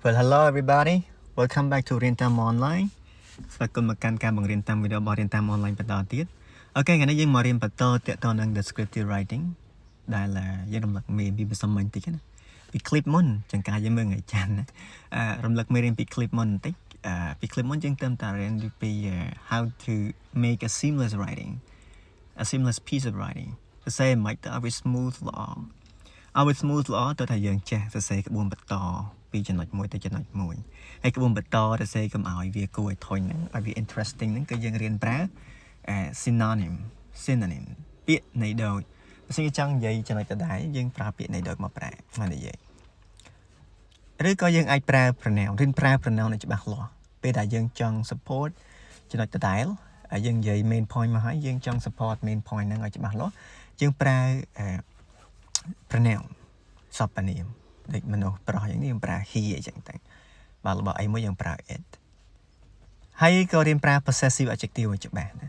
Well, hello everybody. Welcome back to Rentam Online. ស្វាគមន៍មកកាន់ការបង្រៀនតាមវីដេអូរបស់ Rentam Online បន្តទៀត អូខេថ្ងៃនេះយើងមករៀនបន្តទាក់ទងនឹង descriptive writing ដែលយើងរំលឹកមេរៀនពីភាសាមិញបន្តិចណាពី clip មុនចង្ការយើងមើលថ្ងៃច័ន្ទណារំលឹកមេរៀនពី clip មុនបន្តិចពី clip មុនយើងតាមតារៀនពី how to make a seamless writing a seamless piece of writing សរសេរមិនទៅឲ្យវា smooth ល្អឲ្យវា smooth ល្អទៅថាយើងចេះសរសេរក្បួនបន្តពីចំណុចមួយទៅចំណុចមួយហើយក្បួនបន្តសរសេរកុំឲ្យវាគួរឲ្យធុញហ្នឹងឲ្យវា interesting ហ្នឹងគឺយើងរៀនប្រើ synonym ពាក្យន័យដូចបើសិនជាចង់និយាយចំណុចដដែលយើងប្រើពាក្យន័យដូចមកប្រើមកនិយាយឬក៏យើងអាចប្រើ pronoun រៀនប្រើ pronoun ឲ្យច្បាស់លាស់ពេលដែលយើងចង់ support ចំណុចដដែលហើយយើងនិយាយ main point មកហើយយើងចង់ support main point ហ្នឹងឲ្យច្បាស់លាស់យើងប្រើ pronoun សព្វនាមដូចមនុស្សប្រុសយ៉ាងនេះយើងប្រើ he អីចឹងទៅបាទរបស់អីមួយយើងប្រើ it ហើយក៏រៀនប្រើ possessive adjective ឲ្យច្បាស់ណា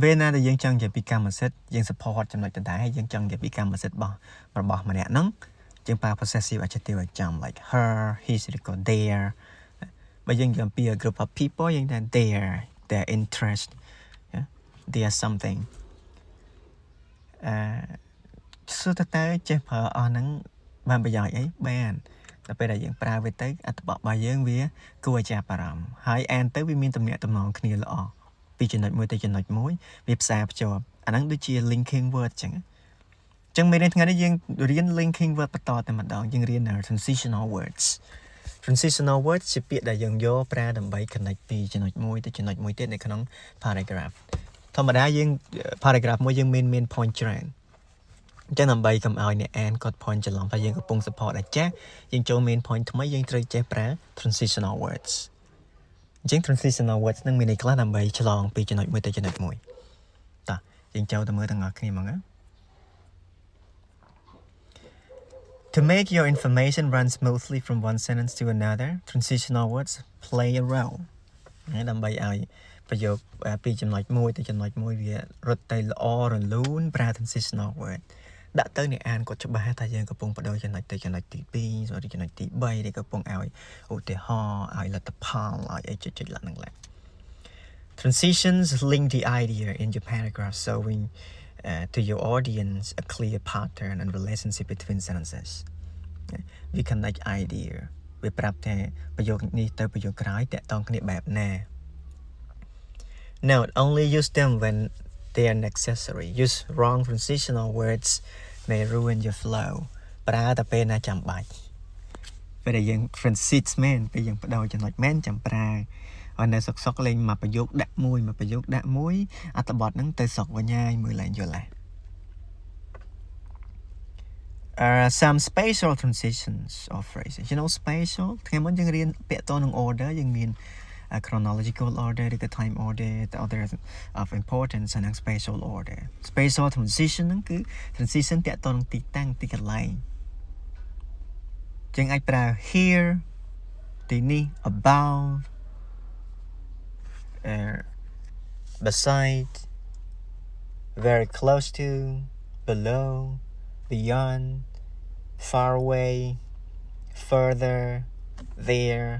ពេលណាដែលយើងចង់និយាយពីកម្មសិទ្ធិយើង support ចំណុចដដែលហើយយើងចង់និយាយពីកម្មសិទ្ធិរបស់ម្នាក់ហ្នឹងយើងប្រើ possessive adjective ឲ្យចំ like her his ឬក៏ their បើយើងនិយាយពី a group of people យើងថា their interest their something សួរតើចេះប្រើអស់ហ្នឹងបានប្រយោជន៍អីបានតែពេលដែលយើងប្រើវាទៅអត្ថបទរបស់យើងវាគួរឲ្យចាប់អារម្មណ៍ហើយអានទៅវាមានទំនាក់ទំនងគ្នាល្អពីចំណុចមួយទៅចំណុចមួយវាផ្សារភ្ជាប់អាហ្នឹងដូចជា linking word អញ្ចឹងមេរៀនថ្ងៃនេះយើងរៀន linking word បន្តតែម្ដងយើងរៀន transitional words ជាពាក្យដែលយើងយកប្រើដើម្បី connect ពីចំណុចមួយទៅចំណុចមួយទៀតនៅក្នុង paragraph ធម្មតាយើង paragraph មួយយើងមាន point ច្រើនអញ្ចឹងដើម្បីកុំឲ្យអ្នកអានគាត់ point ច្រឡំថាយើងកំពុង support អាចារ្យយើងចូល main point ថ្មីយើងត្រូវចេះប្រើ transitional words អញ្ចឹង transitional words នឹងមានន័យខ្លះដើម្បីឆ្លងពីចំណុចមួយទៅចំណុចមួយតោះយើងចូលទៅមើលទាំងអស់គ្នាមកណា To make your information run smoothly from one sentence to another transitional words play a role ដើម្បីឲ្យប្រយោគពីចំណុចមួយទៅចំណុចមួយវារត់ទៅល្អរលូនប្រើ transitional word ដាក់ទៅអ្នកអានគាត់ច្បាស់ថាយើងកំពុងបដូរចំណុចទៅចំណុចទី2ឬចំណុចទី3ដែលកំពុងឲ្យឧទាហរណ៍ឲ្យលទ្ធផលឲ្យអីចុចឡើងហ្នឹងឡើង Transitions link the idea in your paragraph showing to your audience a clear pattern and relationship between sentences we connect idea វាប្រាប់ថាប្រយោគនេះទៅប្រយោគក្រោយតកតងគ្នាបែបណា Note, only use them when they are necessary. Use wrong transitional words may ruin your flow. ប្រើតែពេលណាចាំបាច់ពេលដែលយើង transit មែនពេលយើងបដូរចំណុចមែនចាំប្រើឲ្យនៅសុកលេងមកប្រយោគដាក់មួយអត្ថបទហ្នឹងទៅសុកវិញហើយមើលឡើងយល់ដែរsome spatial transitions or phrases. You know spatial ថ្ងៃមុនយើងរៀនពាក្យតនឹង order យើងមានchronological order ឬក៏ time order the order of importance and spatial order spatial transition ហ្នឹងគឺ transition តាក់ទងនឹងទីតាំងទីកន្លែងចឹងអាចប្រើ here ទីនេះ above beside very close to below beyond far away further there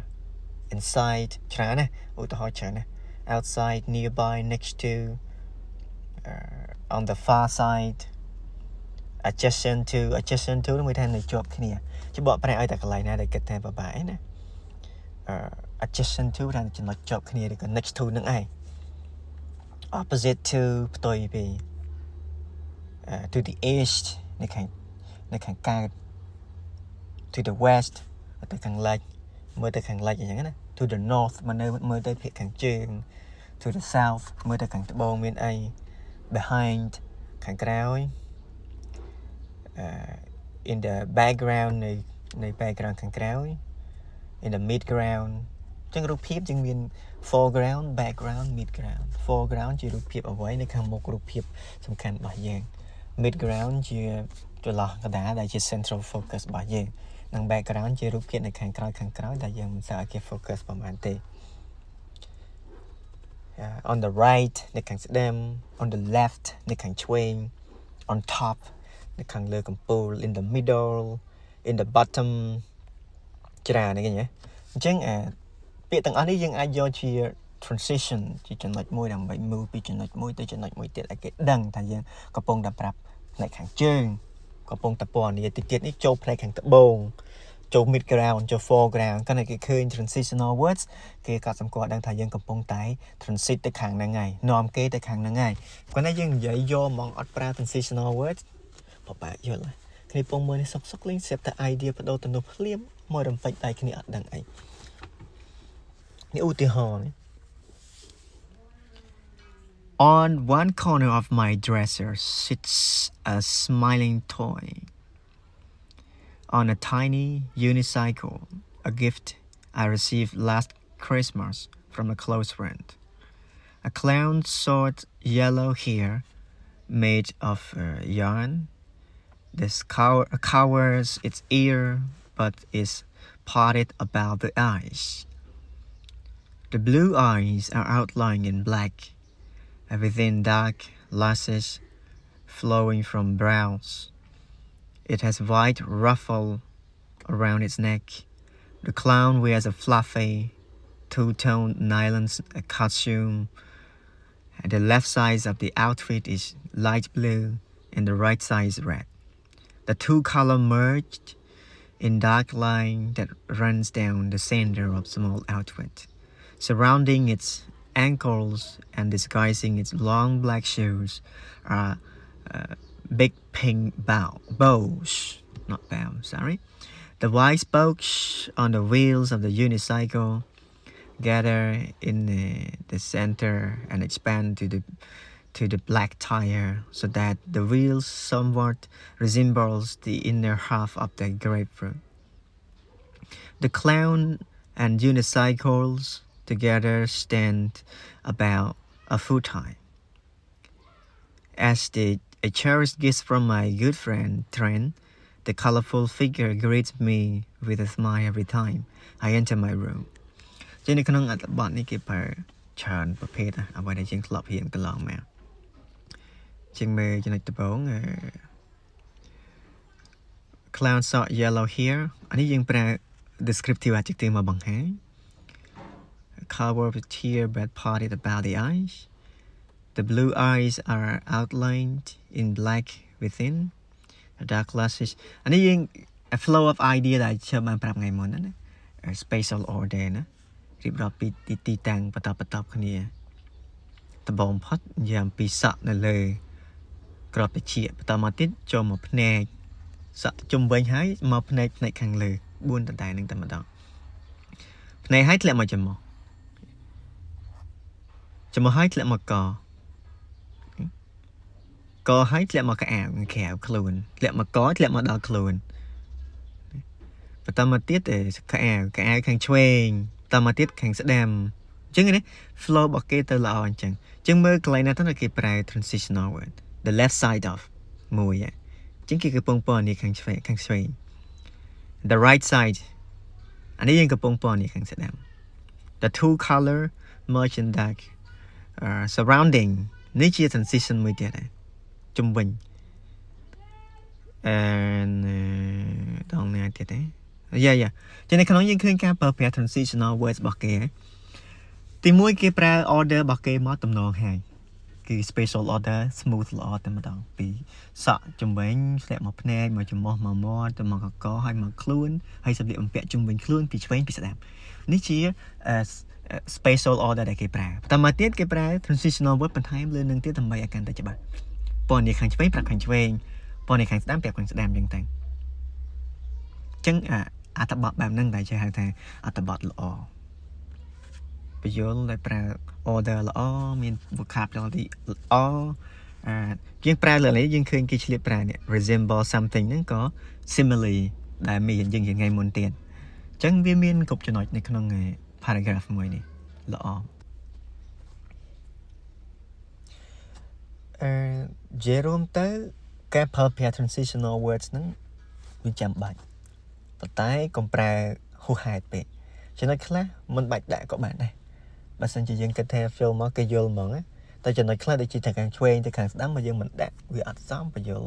inside ច្រើនណាឧទាហរណ៍ច្រើនណា outside nearby next to on the far side adjacent to នឹងមានថានៅជាប់គ្នាជាបកប្រែឲ្យតែកន្លែងណាដែលគិតថាបបាឯណាadjacent to ថាចំណុចជាប់គ្នាឬក៏ next to នឹងឯង opposite to ផ្ទុយពី to the east នៅខាងកើត to the west ទៅខាងលិចមើលទៅខាងលិចអញ្ចឹងណា to the north មើលទៅភាគខាងជើង to the south មើលទៅខាងត្បូងមានអី behind ខាងក្រោយin the background នៃ background ខាងក្រោយ in the midground អញ្ចឹងរូបភាពយើងមាន foreground background midground foreground ជារូបភាពអ្វីនៅខាងមុខរូបភាពសំខាន់របស់យើង midground ជាចន្លោះកណ្ដាលដែលជា central focus របស់យើងនិង background ជារូបភាពនៅខាងក្រោយដែលយើងមិនសូវឲ្យគេ focus ប្រហែលទេ on the right នៅខាងស្ដាំ on the left នៅខាងឆ្វេង on top នៅខាងលើកំពូល in the middle in the bottom ច្រើនហ្នឹងញ៉េអញ្ចឹងពាក្យទាំងអស់នេះយើងអាចយកជា transition ជាចំណុចមួយដើម្បី move ពីចំណុចមួយទៅចំណុចមួយទៀតឲ្យគេដឹងថាយើងកំពុងតែប្រាប់ផ្នែកខាងជើងកំពុងតែពណ៌នាទីទៀតនេះចូលផ្នែកខាងត្បូងចូល mid ground ចូល foreground កាន់តែគេឃើញ transitional words គេក៏សម្គាល់ដឹងថាយើងកំពុងតែ transit ទៅខាងហ្នឹងហើយនាំគេទៅខាងហ្នឹងហើយគាត់ថាយើងនិយាយយកហ្មងអត់ប្រើ transitional words ពិបាកយល់គ្នាពងមើលនេះសុកលេងស្រាប់តែ idea បដូរទៅនោះភ្លាមមករំពេចដៃគ្នាអត់ដឹងអីនេះឧទាហរណ៍នេះ On one corner of my dresser sits a smiling toy. On a tiny unicycle, a gift I received last Christmas from a close friend. A clown's short yellow hair made of yarn. This covers its ear but is parted about the eyes. The blue eyes are outlined in black, within dark lashes flowing from brows. It has white ruffle around its neck. The clown wears a fluffy, two-tone nylon costume. And the left side of the outfit is light blue and the right side is red. The two colors merged in dark line that runs down the center of small outfit, surrounding its ankles and disguising its long black shoes are big pink bows, not bows, sorry. The white spokes on the wheels of the unicycle gather in the center and expand to the black tire so that the wheels somewhat resembles the inner half of the grapefruit. The clown and unicycles together stand about a foot high. As a cherished gift from my good friend Trent, the colorful figure greets me with a smile every time I enter my room. ជានៅក្នុងអត្ថបទនេះគេប្រើច្រើនប្រភេទអ្វីដែលយើងធ្លាប់រៀនកន្លងមកជាងមើលចំណុចដំបូងclown short yellow hair អានេះយើងប្រើ descriptive adjective មកបង្ហាញ cover with tear but parted about the eyes. The blue eyes are outlined in black within. The dark lashes អានេះយើង a flow of idea ដែលជើបានប្រាប់ថ្ងៃមុនណា spatial order ណារៀបរាប់ពីទីតាំងបន្តគ្នាដំបូងផុតនិយាយអំពីសក់នៅលើក្របត្រចៀកបន្តមកទៀតចូលមកភ្នែកសក់ជុំវិញហើយមកភ្នែកខាងលើ4ដដែលនឹងតែម្ដងភ្នែកហើយធ្លាក់មកច្រមុះហើយធ្លាក់មកកហើយធ្លាក់មកក្អាវក្រៅខ្លួនធ្លាក់មកកធ្លាក់មកដល់ខ្លួនបន្តមកទៀតក្អាវខាងឆ្វេងបន្តមកទៀតខាងស្ដាំអញ្ចឹងណា flow របស់គេទៅល្អអញ្ចឹងមើលកន្លែងណាទៅគេប្រើ transitional word the left side of មួយអញ្ចឹងគេកំពុងពណ៌នាខាងឆ្វេង the right side អានេះយើងកំពុងពណ៌នាខាងស្ដាំ the two color merge in dark surrounding នេះជា transition មួយទៀតដែរជុំវិញដល់ណាទៀតទេចឹងនៅក្នុងយើងឃើញការប្រើប្រាស់ transitional words របស់គេទីមួយគេប្រើ order របស់គេមកតំណងហើយគឺ spatial order smooth ល្អតែម្ដងពីសក់ជុំវិញធ្លាក់មកភ្នែកមកច្រមុះមកមាត់ទៅមកកកហើយមកខ្លួនហើយសម្លៀកបំពាក់ជុំវិញខ្លួនពីឆ្វេងពីស្ដាំនេះជា spatial order ដែលគេប្រើបន្តមកទៀតគេប្រើ transitional word បន្ថែមលើនឹងទៀតដើម្បីឲ្យកាន់តែច្បាស់ពណ៌នាខាងឆ្វេងប្រាប់ខាងឆ្វេងពណ៌នាខាងស្ដាំប្រាប់ខាងស្ដាំអញ្ចឹងចឹងអត្ថបទបែបហ្នឹងដែលគេហៅថាអត្ថបទល្អបញ្យលដែលប្រើ order ល្អមាន vocabulary ល្អយើងប្រើលើនេះយើងឃើញគេឆ្លៀតប្រើនេះ resemble something ហ្នឹងក៏ simile ដែលមានយើងថ្ងៃមុនទៀតអញ្ចឹងវាមានគ្រប់ចំណុចនៅក្នុង paragraph មួយនេះល្អជារួមទៅការប្រើប្រាស់ transitional words ហ្នឹងវាចាំបាច់ប៉ុន្តែកុំប្រើហួសហេតុពេកចំណុចខ្លះមិនបាច់ដាក់ក៏បានដែរបើសិនជាយើងគិតថា fill មកគេយល់ហ្មងតែចំណុចខ្លះដូចជាខាងឆ្វេងទៅខាងស្ដាំមកយើងមិនដាក់វាអត់សមបញ្យល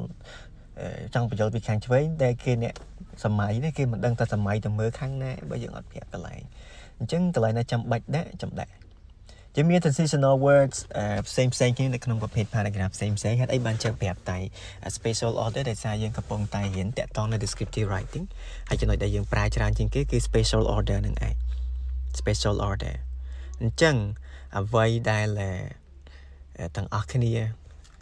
trong bây giờ bị kháng với đây kia nè sầm máy đấy kia mình đang ta sầm máy từ mới kháng nè bây giờ ở phía cái lại chứng cái lại là chậm bạch đấy chậm đại chỉ miễn transitional words same cái này không có phép paragraph same hết ấy ban chơi bẹp tại special order để sai dương cặp bông tay hiện tại toàn là descriptive writing hay cho nói đại dương prai tràn trên cái special order này ấy special order chẳng vậy đây là thằng Archenia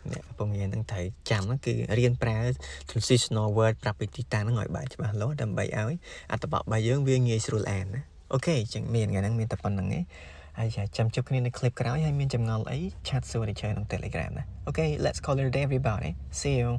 nè bông nghe đang thấy chạm nó cứ riêng pra transitional word property ta nó ngồi bài cho bà lố đầm bài áo ấy tập bảo bài dương viên nghe sưu an ok chẳng miền ngày đang miền tập phần này ai chả chăm chúc cái này clip cái đó hay miền chăm ngon ấy chat sur để chơi trong telegram nè ok let's call it a day everybody see you